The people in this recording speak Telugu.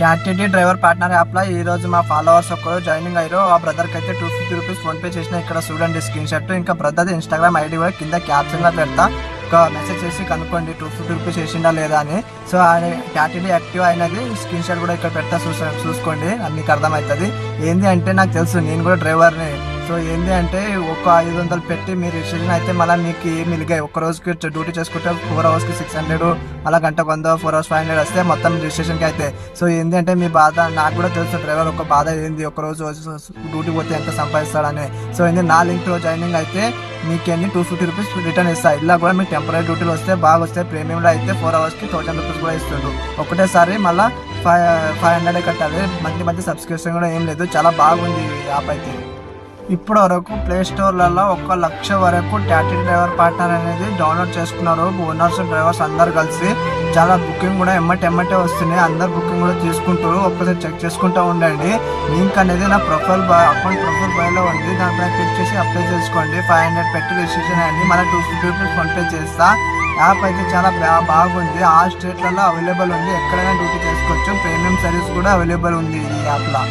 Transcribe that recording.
టాక్సీ డ్రైవర్ పార్ట్నర్ యాప్లో ఈ రోజు మా ఫాలోవర్స్ ఒకరు జాయినింగ్ అయ్యారు. ఆ బ్రదర్కి అయితే 250 రూపీస్ ఫోన్పే చేసిన. ఇక్కడ చూడండి స్క్రీన్ షాట్. ఇంకా బ్రదర్ ఇన్స్టాగ్రామ్ ఐడి కూడా కింద క్యాప్షన్లో పెడతా, ఒక మెసేజ్ చేసి కనుక్కోండి 250 రూపీస్ వేసిండా లేదా అని. సో ఆయన టాక్సీ యాక్టివ్ అయినది స్క్రీన్ షాట్ కూడా ఇక్కడ పెడతా, చూసుకోండి, అన్నికి అర్థమవుతుంది. ఏంది అంటే నాకు తెలుసు, నేను కూడా డ్రైవర్ని. సో ఏంటి అంటే ఒక 500 పెట్టి మీరు రిజిస్ట్రేషన్ అయితే మళ్ళీ మీకు మిలిగాయి. ఒక రోజుకి డ్యూటీ చేసుకుంటే 4 అవర్స్కి 600, అలా గంటకు 100, 4 అవర్స్ 500 వస్తే మొత్తం రిజిస్ట్రేషన్కి అయితే. సో ఏంటి అంటే మీ బాధ నాకు కూడా తెలుసు, డ్రైవర్ ఒక బాధ ఏంది, ఒక రోజు డ్యూటీ పోతే ఎంత సంపాదిస్తాడని. సో ఏంటి నా లింక్లో జాయినింగ్ అయితే మీకేంది 250 రూపీస్ రిటర్న్ ఇస్తాయి. ఇలా కూడా మీకు టెంపరీ డ్యూటీలు వస్తే బాగా వస్తాయి. ప్రీమియంలో అయితే 4 అవర్స్కి 1000 రూపీస్ కూడా ఇస్తుండ్రు. ఒకటేసారి మళ్ళీ 500 కట్టాలి. మధ్య సబ్స్క్రిప్షన్ కూడా ఏం లేదు. చాలా బాగుంది ఈ యాప్ అయితే. ఇప్పటి వరకు ప్లే స్టోర్లలో 1 లక్ష వరకు టాక్సీ డ్రైవర్ పార్ట్నర్ అనేది డౌన్లోడ్ చేసుకున్నారు. ఓనర్స్ డ్రైవర్స్ అందరు కలిసి చాలా బుకింగ్ కూడా ఎమ్మటే వస్తున్నాయి. అందరు బుకింగ్ కూడా తీసుకుంటారు. ఒక్కసారి చెక్ చేసుకుంటూ ఉండండి. లింక్ అనేది నా అకౌంట్ ప్రొఫైల్ బయోలో ఉంది. దానిపైన క్లిక్ చేసి అప్లై చేసుకోండి. 500 పెట్టి రిజిస్ట్రేషన్ అయ్యండి. మళ్ళీ 250 రూపీస్ ఫోన్పే చేస్తా. యాప్ అయితే చాలా బాగుంది. ఆ స్టేట్లలో అవైలబుల్ ఉంది. ఎక్కడైనా డ్యూటీ చేసుకోవచ్చు. ప్రీమియం సర్వీస్ కూడా అవైలబుల్ ఉంది ఈ యాప్లో.